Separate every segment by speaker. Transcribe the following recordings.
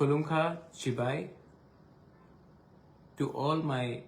Speaker 1: Khulunka Chibai, to all my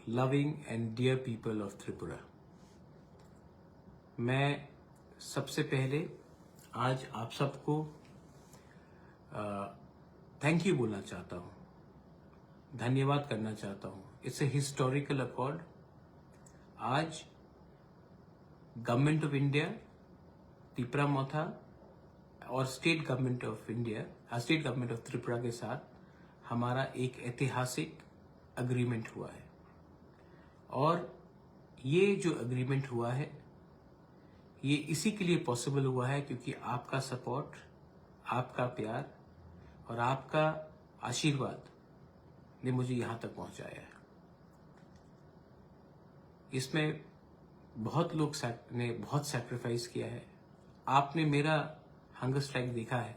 Speaker 1: loving and dear people of Tripura. मैं सबसे पहले आज आप सबको थैंक यू बोलना चाहता हूँ, धन्यवाद करना चाहता हूँ. It's a historical accord. आज गवर्नमेंट ऑफ इंडिया, त्रिपुरा मोथा और state government of India, state government of Tripura के साथ हमारा एक ऐतिहासिक अग्रीमेंट हुआ है. और ये जो अग्रीमेंट हुआ है ये इसी के लिए पॉसिबल हुआ है क्योंकि आपका सपोर्ट, आपका प्यार और आपका आशीर्वाद ने मुझे यहां तक पहुंचाया है. इसमें बहुत लोग ने बहुत सैक्रिफाइस किया है. आपने मेरा हंगर स्ट्राइक देखा है,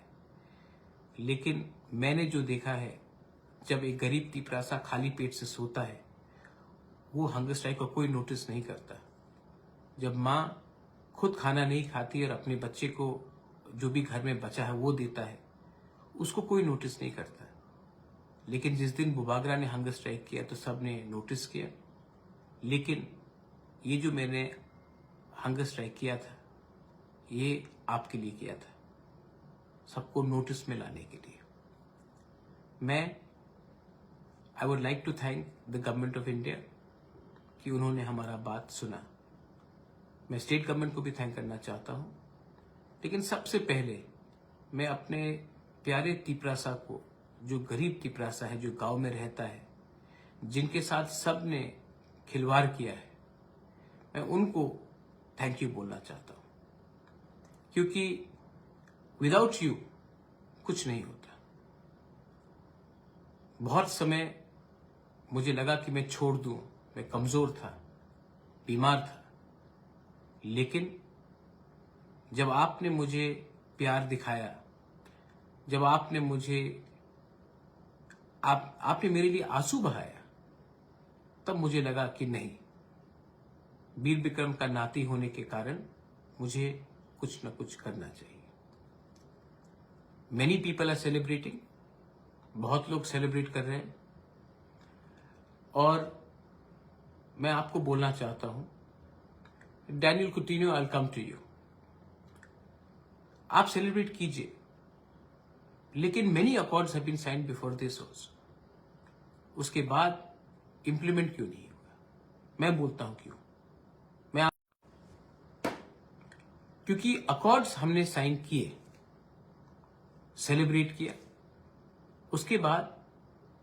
Speaker 1: लेकिन मैंने जो देखा है, जब एक गरीब तिपरासा खाली पेट से सोता है वो हंगर स्ट्राइक को कोई नोटिस नहीं करता. जब माँ खुद खाना नहीं खाती और अपने बच्चे को जो भी घर में बचा है वो देता है, उसको कोई नोटिस नहीं करता. लेकिन जिस दिन बुबागरा ने हंगर स्ट्राइक किया तो सब ने नोटिस किया. लेकिन ये जो मैंने हंगर स्ट्राइक किया था ये आपके लिए किया था, सबको नोटिस में लाने के लिए. I would like to thank the government of India कि उन्होंने हमारा बात सुना. मैं स्टेट गवर्नमेंट को भी थैंक करना चाहता हूं. लेकिन सबसे पहले मैं अपने प्यारे तिपरासा को, जो गरीब तिपरासा है, जो गांव में रहता है, जिनके साथ सब ने खिलवाड़ किया है, मैं उनको थैंक यू बोलना चाहता हूं. क्योंकि विदाउट यू कुछ नहीं होता. बहुत समय मुझे लगा कि मैं छोड़ दूं, मैं कमजोर था, बीमार था. लेकिन जब आपने मुझे प्यार दिखाया, जब आपने मेरे लिए आंसू बहाया, तब मुझे लगा कि नहीं, वीर विक्रम का नाती होने के कारण मुझे कुछ न कुछ करना चाहिए. मेनी पीपल आर सेलिब्रेटिंग, बहुत लोग सेलिब्रेट कर रहे हैं. और मैं आपको बोलना चाहता हूं, Daniel Coutinho, I will come to you. आप सेलिब्रेट कीजिए, लेकिन many accords have been signed before this also. उसके बाद इंप्लीमेंट क्यों नहीं हुआ? मैं बोलता हूं क्यों. क्योंकि अकॉर्ड्स हमने साइन किए, सेलिब्रेट किया, उसके बाद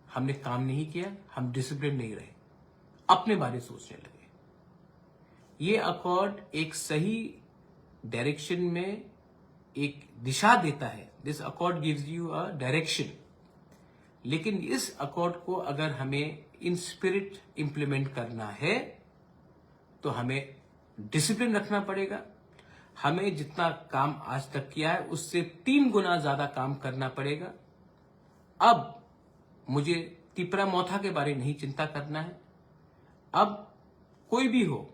Speaker 1: हमने काम नहीं किया, हम डिसिप्लिन नहीं रहे, अपने बारे सोचने लगे. ये अकॉर्ड एक सही डायरेक्शन में एक दिशा देता है. This accord gives you a direction. लेकिन इस अकॉर्ड को अगर हमें इन स्पिरिट इंप्लीमेंट करना है तो हमें डिसिप्लिन रखना पड़ेगा. हमें जितना काम आज तक किया है उससे 3 गुना ज्यादा काम करना पड़ेगा. अब मुझे त्रिपुरा मोथा के बारे में नहीं चिंता करना है. अब कोई भी हो,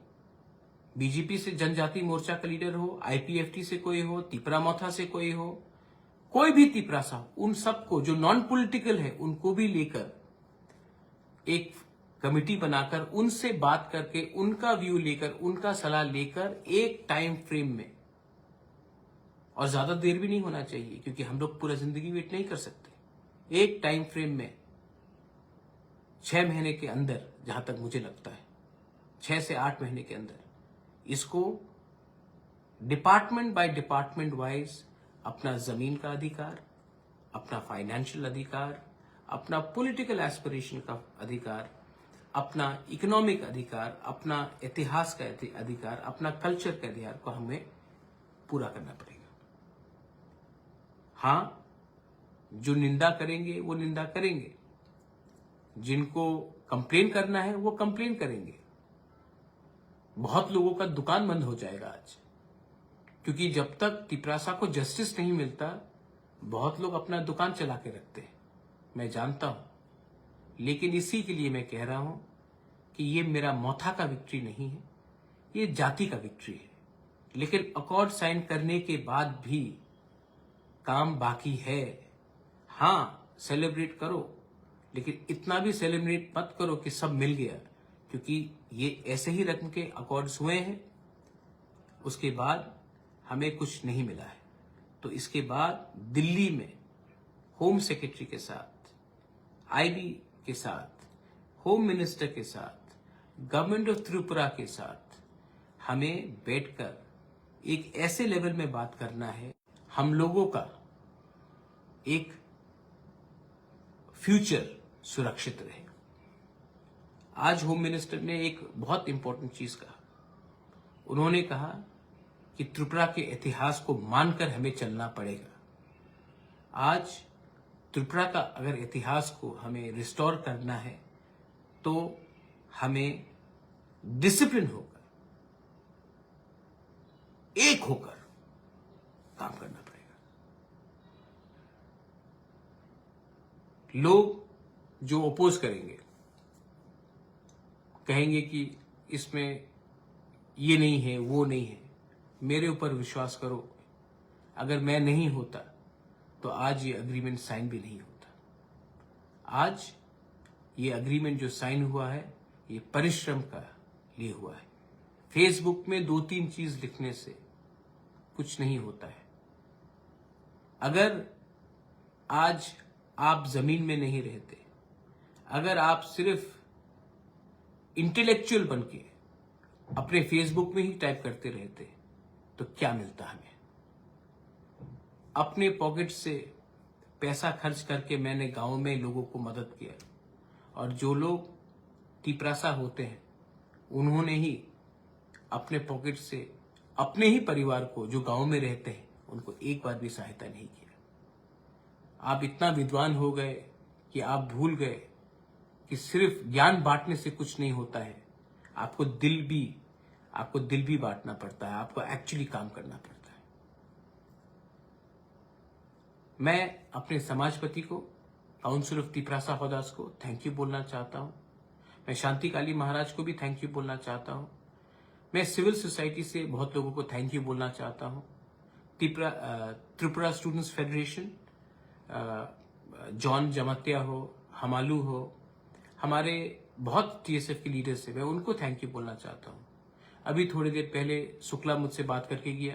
Speaker 1: बीजेपी से जनजाति मोर्चा का लीडर हो, आईपीएफटी से कोई हो, त्रिपुरा मोथा से कोई हो, कोई भी तिपरासा हो, उन सबको जो नॉन पॉलिटिकल है उनको भी लेकर एक कमेटी बनाकर उनसे बात करके, उनका व्यू लेकर, उनका सलाह लेकर एक टाइम फ्रेम में, और ज्यादा देर भी नहीं होना चाहिए क्योंकि हम लोग पूरा जिंदगी वेट नहीं कर सकते, एक टाइम फ्रेम में 6 महीने के अंदर, जहां तक मुझे लगता है 6 से 8 महीने के अंदर इसको डिपार्टमेंट बाय डिपार्टमेंट वाइज अपना जमीन का अधिकार, अपना फाइनेंशियल अधिकार, अपना पॉलिटिकल एस्पिरेशन का अधिकार, अपना इकोनॉमिक अधिकार, अपना इतिहास का अधिकार, अपना कल्चर का अधिकार को हमें पूरा करना पड़ेगा. हाँ, जो निंदा करेंगे वो निंदा करेंगे, जिनको कंप्लेन करना है वो कंप्लेन करेंगे. बहुत लोगों का दुकान बंद हो जाएगा आज, क्योंकि जब तक तिपरासा को जस्टिस नहीं मिलता बहुत लोग अपना दुकान चला के रखते हैं, मैं जानता हूं. लेकिन इसी के लिए मैं कह रहा हूं कि ये मेरा मोथा का विक्ट्री नहीं है, ये जाति का विक्ट्री है. लेकिन अकॉर्ड साइन करने के बाद भी काम बाकी है. हाँ, सेलिब्रेट करो, लेकिन इतना भी सेलिब्रेट मत करो कि सब मिल गया, क्योंकि ये ऐसे ही रकम के अकॉर्ड्स हुए हैं, उसके बाद हमें कुछ नहीं मिला है। तो इसके बाद दिल्ली में होम सेक्रेटरी के साथ, आईबी के साथ, होम मिनिस्टर के साथ, गवर्नमेंट ऑफ त्रिपुरा के साथ हमें बैठकर एक ऐसे लेवल में बात करना है, हम लोगों का एक फ्यूचर सुरक्षित रहे। आज होम मिनिस्टर ने एक बहुत इंपॉर्टेंट चीज कहा। उन्होंने कहा कि त्रिपुरा के इतिहास को मानकर हमें चलना पड़ेगा। आज त्रिपुरा का अगर इतिहास को हमें रिस्टोर करना है तो हमें डिसिप्लिन होकर, एक होकर काम करना पड़ेगा। लोग जो अपोज करेंगे, कहेंगे कि इसमें ये नहीं है, वो नहीं है, मेरे ऊपर विश्वास करो, अगर मैं नहीं होता तो आज ये अग्रीमेंट साइन भी नहीं होता। आज ये अग्रीमेंट जो साइन हुआ है, ये परिश्रम का लिए हुआ है। फेसबुक में 2-3 चीज लिखने से कुछ नहीं होता है। अगर आज आप जमीन में नहीं रहते, अगर आप सिर्फ इंटेलेक्चुअल बनके अपने फेसबुक में ही टाइप करते रहते, तो क्या मिलता हमें? अपने पॉकेट से पैसा खर्च करके मैंने गांव में लोगों को मदद किया, और जो लोग तिपरासा होते हैं उन्होंने ही अपने पॉकेट से अपने ही परिवार को, जो गांव में रहते हैं, उनको एक बार भी सहायता नहीं किया। आप इतना विद्वान हो गए कि आप भूल गए कि सिर्फ ज्ञान बांटने से कुछ नहीं होता है, आपको दिल भी बांटना पड़ता है, आपको एक्चुअली काम करना पड़ता है। मैं अपने समाजपति को, काउंसिल ऑफ तिपरासा हौदास को थैंक यू बोलना चाहता हूं। मैं शांति काली महाराज को भी थैंक यू बोलना चाहता हूं। मैं सिविल सोसाइटी से बहुत लोगों को थैंक यू बोलना चाहता हूं। Tripura students federation, John Jamatia हो, हमालू हो, हमारे बहुत टीएसएफ के लीडर्स से, मैं उनको थैंक यू बोलना चाहता हूं। अभी थोड़ी देर पहले शुक्ला मुझसे बात करके गया,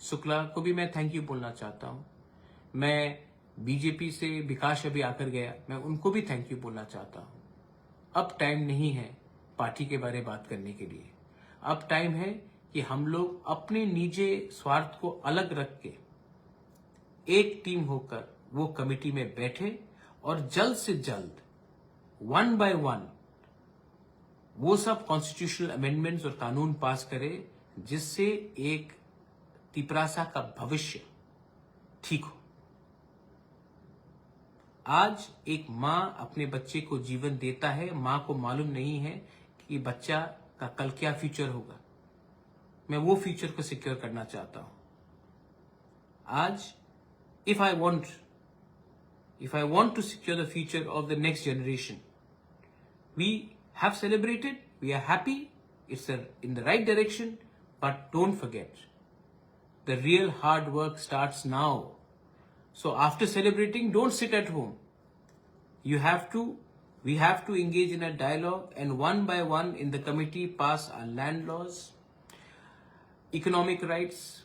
Speaker 1: शुक्ला को भी मैं थैंक यू बोलना चाहता हूं। मैं बीजेपी से विकास अभी आकर गया, मैं उनको भी थैंक यू बोलना चाहता हूं। अब टाइम नहीं है पार्टी के बारे में बात करने के लिए। अब टाइम है कि हम लोग अपने निजी स्वार्थ को अलग रख के एक टीम होकर वो कमेटी में बैठे और जल्द से जल्द 1 by 1 वो सब कॉन्स्टिट्यूशनल अमेंडमेंट्स और कानून पास करे, जिससे एक तिपरासा का भविष्य ठीक हो। आज एक मां अपने बच्चे को जीवन देता है, मां को मालूम नहीं है कि बच्चा का कल क्या फ्यूचर होगा। मैं वो फ्यूचर को सिक्योर करना चाहता हूं। आज if I want to secure the future of the next generation, we have celebrated, we are happy, it's in the right direction, but don't forget, the real hard work starts now. So after celebrating, don't sit at home. We have to engage in a dialogue, and 1 by 1 in the committee pass our land laws, economic rights,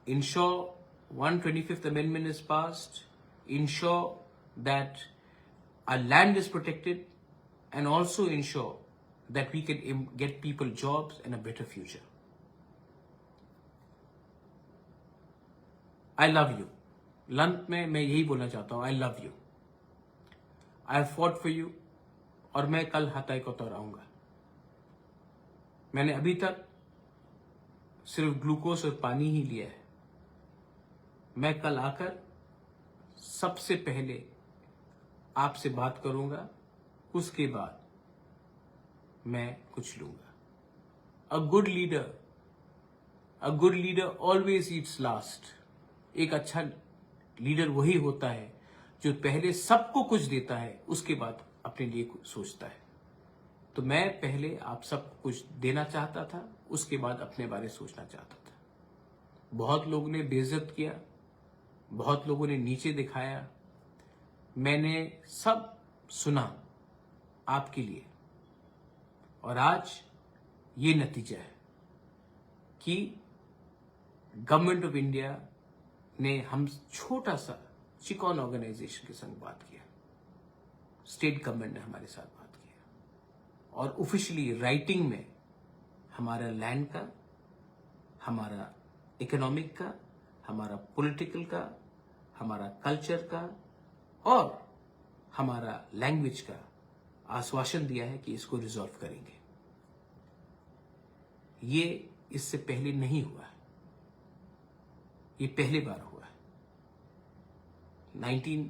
Speaker 1: ensure 125th Amendment is passed, ensure that our land is protected, and also ensure that we can get people jobs and a better future. I love you. लंत में मैं यही बोलना चाहता हूं, I love you. I have fought for you, और मैं कल हताई को तोड़ाऊंगा। मैंने अभी तक सिर्फ ग्लूकोज और पानी ही लिया है। मैं कल आकर सबसे पहले आपसे बात करूंगा, उसके बाद मैं कुछ लूंगा। A good leader always eats last. एक अच्छा लीडर वही होता है जो पहले सबको कुछ देता है, उसके बाद अपने लिए कुछ सोचता है। तो मैं पहले आप सबको कुछ देना चाहता था, उसके बाद अपने बारे सोचना चाहता था। बहुत लोगों ने बेइज्जत किया, बहुत लोगों ने नीचे दिखाया, मैंने सब सुना आपके लिए, और आज ये नतीजा है कि गवर्नमेंट ऑफ इंडिया ने हम छोटा सा चिकॉन ऑर्गेनाइजेशन के संग बात किया, स्टेट गवर्नमेंट ने हमारे साथ बात किया, और ऑफिशियली राइटिंग में हमारा लैंड का, हमारा इकोनॉमिक का, हमारा पॉलिटिकल का, हमारा कल्चर का और हमारा लैंग्वेज का आश्वासन दिया है कि इसको रिजॉल्व करेंगे। ये इससे पहले नहीं हुआ है, ये पहली बार हुआ है।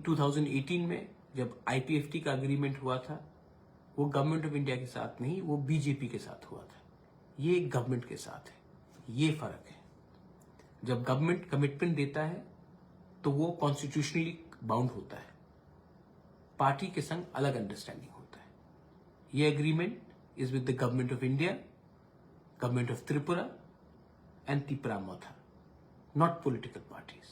Speaker 1: 2018 में जब आईपीएफटी का एग्रीमेंट हुआ था, वो गवर्नमेंट ऑफ इंडिया के साथ नहीं, वो बीजेपी के साथ हुआ था। ये गवर्नमेंट के साथ है, ये फर्क है। जब गवर्नमेंट कमिटमेंट देता है तो वो कॉन्स्टिट्यूशनली बाउंड होता है, पार्टी के संग अलग अंडरस्टैंडिंग होता है। ये agreement is with the government of India, government of Tripura and Tipra Motha, not political parties.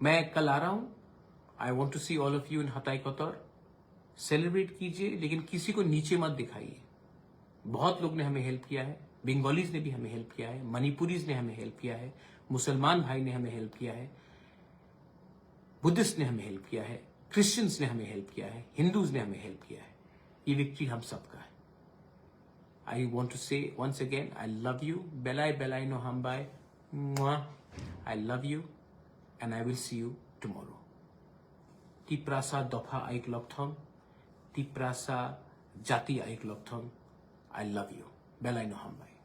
Speaker 1: मैं कल आ रहा हूं, I want to see all of you in Hatai Kotor. Celebrate कीजिए, लेकिन किसी को नीचे मत दिखाइए। बहुत लोग ने हमें हेल्प किया है, बंगालीज ने भी हमें हेल्प किया है, मणिपुरीज ने हमें हेल्प किया है, मुसलमान भाई ने हमें हेल्प किया है, बुद्धिस्ट ने हमें हेल्प किया है, क्रिश्चियंस ने हमें हेल्प किया है, हिंदूज ने हमें हेल्प किया है। ये विक्ट्री हम सबका है। I want to say once again, I love you, बेलाई बेलाई नो हम बाय, I love you and I will see you tomorrow. Tiprasa दफा आइक लकथम, तिप्रासा जाति आइक लकथम, आई लव यू, बेलाई नो हम बाय।